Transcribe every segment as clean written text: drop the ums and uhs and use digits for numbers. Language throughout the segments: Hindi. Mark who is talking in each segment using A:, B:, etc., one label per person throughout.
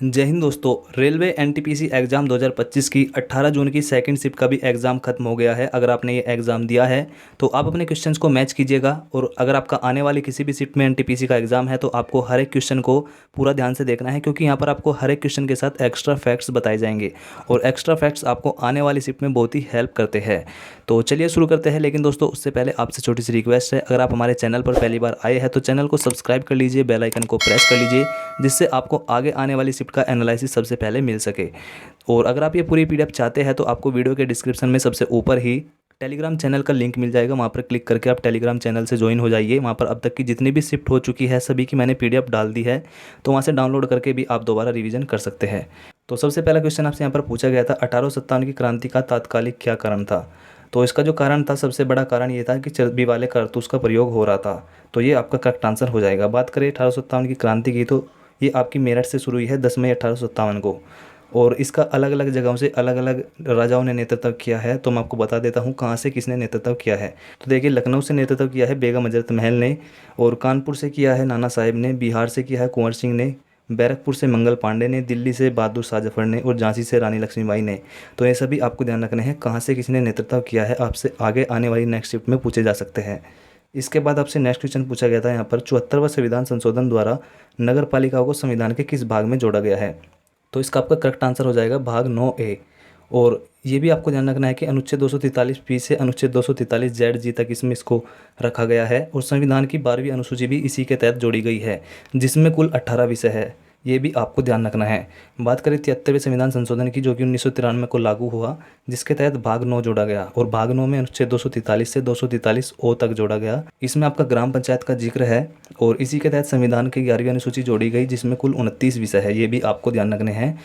A: जय हिंद दोस्तों। रेलवे एनटीपीसी एग्ज़ाम 2025 की 18 जून की सेकंड शिफ्ट का भी एग्ज़ाम खत्म हो गया है। अगर आपने ये एग्ज़ाम दिया है तो आप अपने क्वेश्चंस को मैच कीजिएगा, और अगर आपका आने वाली किसी भी शिफ्ट में एनटीपीसी का एग्ज़ाम है तो आपको हर एक क्वेश्चन को पूरा ध्यान से देखना है, क्योंकि यहाँ पर आपको हर एक क्वेश्चन के साथ एक्स्ट्रा फैक्ट्स बताए जाएंगे और एक्स्ट्रा फैक्ट्स आपको आने वाली शिफ्ट में बहुत ही हेल्प करते हैं। तो चलिए शुरू करते हैं। लेकिन दोस्तों, उससे पहले आपसे छोटी सी रिक्वेस्ट है, अगर आप हमारे चैनल पर पहली बार आए हैं तो चैनल को सब्सक्राइब कर लीजिए, बेल आइकन को प्रेस कर लीजिए, जिससे आपको आगे आने वाली शिफ्ट का एनालिसिस सबसे पहले मिल सके। और अगर आप ये पूरी पीडीएफ चाहते हैं तो आपको वीडियो के डिस्क्रिप्शन में सबसे ऊपर ही टेलीग्राम चैनल का लिंक मिल जाएगा, वहाँ पर क्लिक करके आप टेलीग्राम चैनल से ज्वाइन हो जाइए। वहाँ पर अब तक की जितनी भी शिफ्ट हो चुकी है सभी की मैंने पीडीएफ डाल दी है, तो वहाँ से डाउनलोड करके भी आप दोबारा रिवीजन कर सकते हैं। तो सबसे पहला क्वेश्चन आपसे यहाँ पर पूछा गया था, 1857 की क्रांति का तात्कालिक क्या कारण था। तो इसका जो कारण था, सबसे बड़ा कारण ये था कि चर्बी वाले कारतूस का प्रयोग हो रहा था। तो ये आपका करेक्ट आंसर हो जाएगा। बात करें 1857 की क्रांति की, तो ये आपकी मेरठ से शुरू हुई है 10 मई 1857 को, और इसका अलग अलग जगहों से अलग अलग राजाओं ने नेतृत्व किया है। तो मैं आपको बता देता हूँ कहाँ से किसने नेतृत्व किया है। तो देखिए, लखनऊ से नेतृत्व किया है बेगम हजरत महल ने, और कानपुर से किया है नाना साहेब ने, बिहार से किया है कुंवर सिंह ने, बैरकपुर से मंगल पांडे ने, दिल्ली से बहादुर शाह जफर ने, और झांसी से रानी लक्ष्मीबाई ने। तो ये सभी आपको ध्यान रखने हैं कहाँ से किसने नेतृत्व किया है, आपसे आगे आने वाली नेक्स्ट शिफ्ट में पूछे जा सकते हैं। इसके बाद आपसे नेक्स्ट क्वेश्चन पूछा गया था यहाँ पर, 74वां संविधान संशोधन द्वारा नगर पालिकाओं को संविधान के किस भाग में जोड़ा गया है। तो इसका आपका करेक्ट आंसर हो जाएगा भाग 9A। और ये भी आपको ध्यान रखना है कि अनुच्छेद 243 से अनुच्छेद 243 तक इसमें इसको रखा गया है, और संविधान की 12वीं अनुसूची भी इसी के तहत जोड़ी गई है, जिसमें कुल 18 विषय है। ये भी आपको ध्यान रखना है। बात करें 73वें संविधान संशोधन की, जो कि 1993 को लागू हुआ, जिसके तहत भाग 9 जोड़ा गया, और भाग 9 में अनुच्छेद 243 से 243 तक जोड़ा गया। इसमें आपका ग्राम पंचायत का जिक्र है, और इसी के तहत संविधान की 11वीं अनुसूची जोड़ी गई, जिसमें कुल 29 विषय है। ये भी आपको ध्यान रखने हैं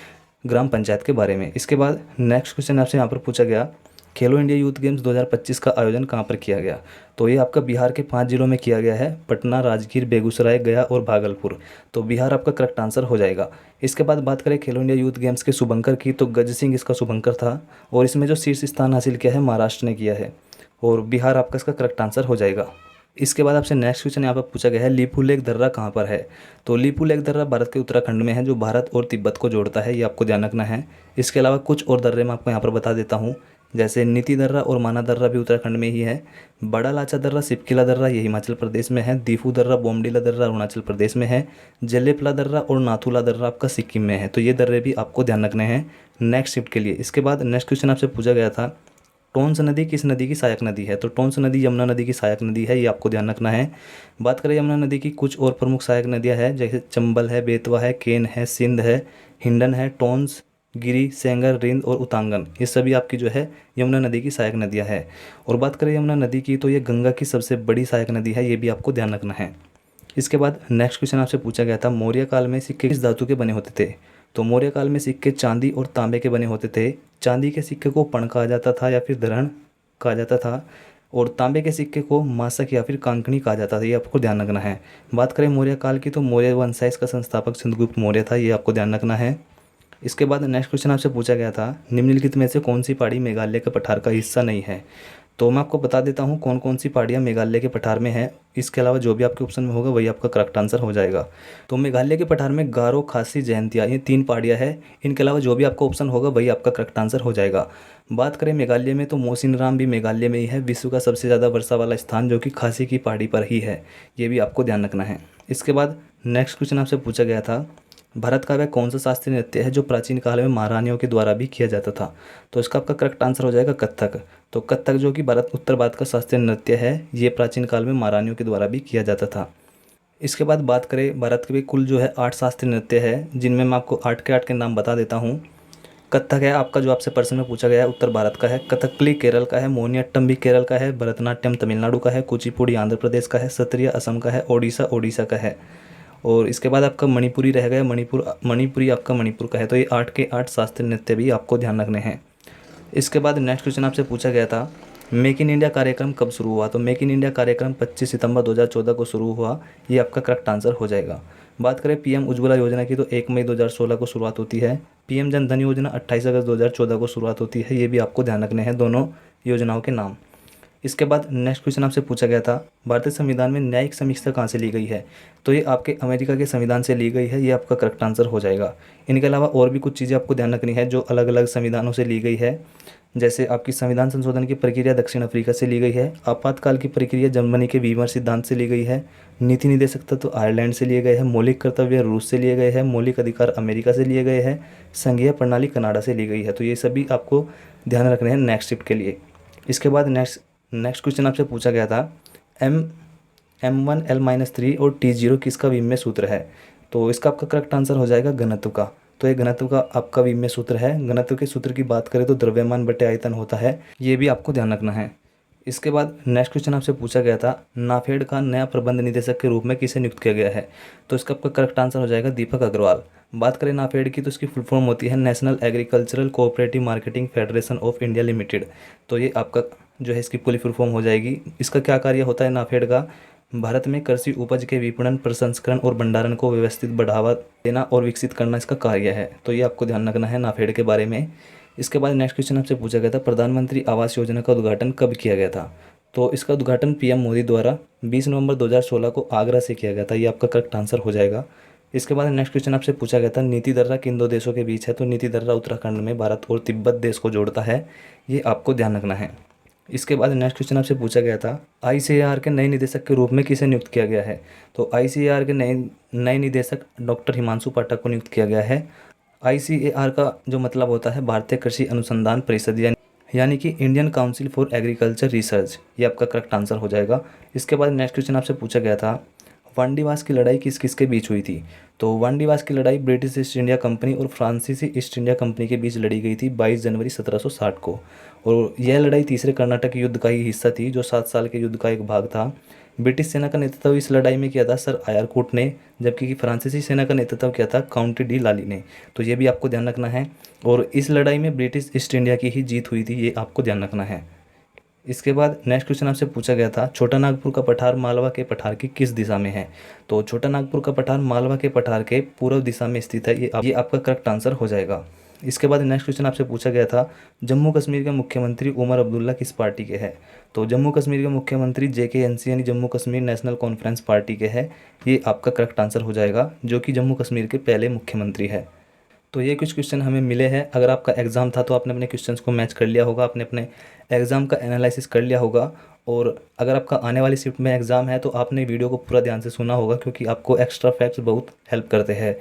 A: ग्राम पंचायत के बारे में। इसके बाद नेक्स्ट क्वेश्चन आपसे यहाँ पर पूछा गया, खेलो इंडिया यूथ गेम्स 2025 का आयोजन कहाँ पर किया गया। तो ये आपका बिहार के 5 जिलों में किया गया है, पटना, राजगीर, बेगूसराय, गया और भागलपुर। तो बिहार आपका करेक्ट आंसर हो जाएगा। इसके बाद बात करें खेलो इंडिया यूथ गेम्स के शुभंकर की, तो गज सिंह इसका शुभंकर था, और इसमें जो शीर्ष स्थान हासिल किया है महाराष्ट्र ने किया है, और बिहार आपका इसका करेक्ट आंसर हो जाएगा। इसके बाद आपसे नेक्स्ट क्वेश्चन यहाँ पर पूछा गया है, लीपू लेक दर्रा कहाँ पर है। तो लीपू लेक दर्रा भारत के उत्तराखंड में है, जो भारत और तिब्बत को जोड़ता है। ये आपको ध्यान रखना है। इसके अलावा कुछ और दर्रे मैं आपको यहाँ पर बता देता हूँ, जैसे नीति दर्रा और माना दर्रा भी उत्तराखंड में ही है। बड़ा लाचा दर्रा, सिपकिला दर्रा ये हिमाचल प्रदेश में है। दीफू दर्रा, बोमडीला दर्रा अरुणाचल प्रदेश में है। जलेपला दर्रा और नाथुला दर्रा आपका सिक्किम में है। तो ये दर्रे भी आपको ध्यान रखने हैं नेक्स्ट शिफ्ट के लिए। इसके बाद नेक्स्ट क्वेश्चन आपसे पूछा गया था, टोंस नदी किस नदी की सहायक नदी है। तो टोंस नदी यमुना नदी की सहायक नदी है, ये आपको ध्यान रखना है। बात करें यमुना नदी की, कुछ और प्रमुख सहायक नदियाँ हैं, जैसे चंबल है, बेतवा है, केन है, सिंध है, हिंडन है, टोंस, गिरी, सेंगर, रिंद और उतांगन, ये सभी आपकी जो है यमुना नदी की सहायक नदियाँ हैं। और बात करें यमुना नदी की, तो ये गंगा की सबसे बड़ी सहायक नदी है, ये भी आपको ध्यान रखना है। इसके बाद नेक्स्ट क्वेश्चन आपसे पूछा गया था, मौर्य काल में सिक्के किस धातु के बने होते थे। तो मौर्य काल में सिक्के चांदी और तांबे के बने होते थे। चांदी के सिक्के को पण कहा जाता था या फिर दरहण कहा जाता था, और तांबे के सिक्के को मासक या फिर कांकणी कहा जाता था। ये आपको ध्यान रखना है। बात करें मौर्य काल की, तो मौर्य वंश है, इसका संस्थापक चंद्रगुप्त मौर्य था। ये आपको ध्यान रखना है। इसके बाद नेक्स्ट क्वेश्चन आपसे पूछा गया था, निम्नलिखित में से कौन सी पहाड़ी मेघालय के पठार का हिस्सा नहीं है। तो मैं आपको बता देता हूँ कौन कौन सी पहाड़ियाँ मेघालय के पठार में है। इसके अलावा जो भी आपके ऑप्शन में होगा वही आपका करेक्ट आंसर हो जाएगा। तो मेघालय के पठार में गारो, खासी, जयंतिया ये 3 पहाड़ियाँ हैं। इनके अलावा जो भी आपका ऑप्शन होगा वही आपका करेक्ट आंसर हो जाएगा। बात करें मेघालय में, तो मोसिनराम भी मेघालय में ही है, विश्व का सबसे ज़्यादा वर्षा वाला स्थान, जो कि खासी की पहाड़ी पर ही है। ये भी आपको ध्यान रखना है। इसके बाद नेक्स्ट क्वेश्चन आपसे पूछा गया था, भारत का वह कौन सा शास्त्रीय नृत्य है जो प्राचीन काल में महारानियों के द्वारा भी किया जाता था। तो इसका आपका करेक्ट आंसर हो जाएगा कथक। तो कथक जो कि उत्तर भारत का शास्त्रीय नृत्य है, ये प्राचीन काल में महारानियों के द्वारा भी किया जाता था। इसके बाद बात करें भारत के भी कुल जो है 8 शास्त्रीय नृत्य है, जिनमें मैं आपको 8 के 8 के नाम बता देता हूँ। कथक है आपका, जो आपसे प्रश्न में पूछा गया है, उत्तर भारत का है। कथकली केरल का है, मोहिनीअट्टम भी केरल का है, भरतनाट्यम तमिलनाडु का है, कुचिपुड़ी आंध्र प्रदेश का है, सत्रिया असम का है, ओडिशा ओडिशा का है। और इसके बाद आपका मणिपुरी रह गया, मणिपुरी आपका मणिपुर का है। तो ये 8 के 8 शास्त्रीय नृत्य भी आपको ध्यान रखने हैं। इसके बाद नेक्स्ट क्वेश्चन आपसे पूछा गया था, मेक इन इंडिया कार्यक्रम कब शुरू हुआ। तो मेक इन इंडिया कार्यक्रम 25 सितंबर 2014 को शुरू हुआ। ये आपका करेक्ट आंसर हो जाएगा। बात करें पीएम उज्ज्वला योजना की, तो 1 मई 2016 को शुरुआत होती है। पीएम जन धन योजना 28 अगस्त 2014 को शुरुआत होती है। ये भी आपको ध्यान रखने हैं दोनों योजनाओं के नाम। इसके बाद नेक्स्ट क्वेश्चन आपसे पूछा गया था, भारतीय संविधान में न्यायिक समीक्षा कहाँ से ली गई है? तो ये आपके अमेरिका के संविधान से ली गई है, ये आपका करेक्ट आंसर हो जाएगा। इनके अलावा और भी कुछ चीज़ें आपको ध्यान रखनी है जो अलग अलग संविधानों से ली गई है। जैसे आपकी संविधान संशोधन की प्रक्रिया दक्षिण अफ्रीका से ली गई है, आपातकाल की प्रक्रिया जर्मनी के वीमर सिद्धांत से ली गई है, नीति निर्देशक तत्व आयरलैंड से लिए गए हैं, मौलिक कर्तव्य रूस से लिए गए हैं, मौलिक अधिकार अमेरिका से लिए गए हैं, संघीय प्रणाली कनाडा से ली गई है। तो ये सभी आपको ध्यान रखने हैं नेक्स्ट शिफ्ट के लिए। इसके बाद नेक्स्ट क्वेश्चन आपसे पूछा गया था, M1L-3 और T0 किसका विनिमय सूत्र है? तो इसका आपका करेक्ट आंसर हो जाएगा घनत्व का। तो ये घनत्व का आपका विनिमय सूत्र है। घनत्व के सूत्र की बात करें तो द्रव्यमान बटे आयतन होता है, ये भी आपको ध्यान रखना है। इसके बाद नेक्स्ट क्वेश्चन आपसे पूछा गया था, नाफेड का नया प्रबंध निदेशक के रूप में किसे नियुक्त किया गया है? तो इसका आपका करेक्ट आंसर हो जाएगा दीपक अग्रवाल। बात करें नाफेड की तो इसकी फुल फॉर्म होती है national agricultural cooperative marketing federation of India limited. तो ये आपका जो है इसकी पूरी फुल फॉर्म हो जाएगी। इसका क्या कार्य होता है नाफेड का? भारत में कृषि उपज के विपणन, प्रसंस्करण और भंडारण को व्यवस्थित बढ़ावा देना और विकसित करना इसका कार्य है। तो ये आपको ध्यान रखना है नाफेड के बारे में। इसके बाद नेक्स्ट क्वेश्चन आपसे पूछा गया था, प्रधानमंत्री आवास योजना का उद्घाटन कब किया गया था? तो इसका उद्घाटन पीएम मोदी द्वारा 20 नवंबर 2016 को आगरा से किया गया था। ये आपका करेक्ट आंसर हो जाएगा। इसके बाद नेक्स्ट क्वेश्चन आपसे पूछा गया था, नीति दर्रा किन दो देशों के बीच है? तो नीति दर्रा उत्तराखंड में भारत और तिब्बत देश को जोड़ता है, ये आपको ध्यान रखना है। इसके बाद नेक्स्ट क्वेश्चन आपसे पूछा गया था, आईसीएआर के नए निदेशक के रूप में किसे नियुक्त किया गया है? तो आईसीएआर के नए निदेशक डॉक्टर हिमांशु पाठक को नियुक्त किया गया है। आईसीएआर का जो मतलब होता है भारतीय कृषि अनुसंधान परिषद, यानी कि Indian council for agriculture research, ये आपका करेक्ट आंसर हो जाएगा। इसके बाद नेक्स्ट क्वेश्चन आपसे पूछा गया था, वांडीवास की लड़ाई किस किस के बीच हुई थी? तो वांडीवास की लड़ाई ब्रिटिश ईस्ट इंडिया कंपनी और फ्रांसीसी ईस्ट इंडिया कंपनी के बीच लड़ी गई थी 22 जनवरी 1760 को। और यह लड़ाई तीसरे कर्नाटक युद्ध का ही हिस्सा थी, जो 7 साल के युद्ध का एक भाग था। ब्रिटिश सेना का नेतृत्व इस लड़ाई में किया था सर आयरकूट ने, जबकि फ्रांसीसी सेना का नेतृत्व किया था काउंटी डी लाली ने। तो ये भी आपको ध्यान रखना है। और इस लड़ाई में ब्रिटिश ईस्ट इंडिया की ही जीत हुई थी, ये आपको ध्यान रखना है। इसके बाद नेक्स्ट क्वेश्चन आपसे पूछा गया था, छोटा नागपुर का पठार मालवा के पठार की किस दिशा में है? तो छोटा नागपुर का पठार मालवा के पठार के पूर्व दिशा में स्थित है, ये आपका करेक्ट आंसर हो जाएगा। इसके बाद नेक्स्ट क्वेश्चन आपसे पूछा गया था, जम्मू कश्मीर के मुख्यमंत्री उमर अब्दुल्ला किस पार्टी के हैं? तो जम्मू कश्मीर के मुख्यमंत्री JKNC यानी Jammu Kashmir national conference party के हैं, ये आपका करेक्ट आंसर हो जाएगा, जो कि जम्मू कश्मीर के पहले मुख्यमंत्री है। तो ये कुछ क्वेश्चन हमें मिले हैं। अगर आपका एग्ज़ाम था तो आपने अपने क्वेश्चंस को मैच कर लिया होगा, आपने अपने एग्ज़ाम का एनालिसिस कर लिया होगा। और अगर आपका आने वाली शिफ्ट में एग्ज़ाम है तो आपने वीडियो को पूरा ध्यान से सुना होगा, क्योंकि आपको एक्स्ट्रा फैक्ट्स बहुत हेल्प करते हैं।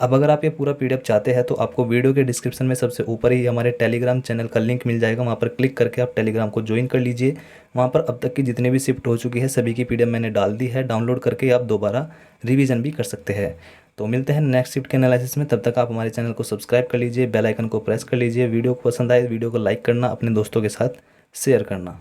A: अब अगर आप ये पूरा PDF चाहते हैं तो आपको वीडियो के डिस्क्रिप्शन में सबसे ऊपर ही हमारे टेलीग्राम चैनल का लिंक मिल जाएगा, वहाँ पर क्लिक करके आप टेलीग्राम को ज्वाइन कर लीजिए। वहाँ पर अब तक की जितनी भी शिफ्ट हो चुकी है सभी की PDF मैंने डाल दी है, डाउनलोड करके आप दोबारा रिवीजन भी कर सकते हैं। तो मिलते हैं नेक्स्ट शिफ्ट के एनालिसिस में, तब तक आप हमारे चैनल को सब्सक्राइब कर लीजिए, बेल आइकन को प्रेस कर लीजिए। वीडियो को पसंद आए वीडियो को लाइक करना, अपने दोस्तों के साथ शेयर करना।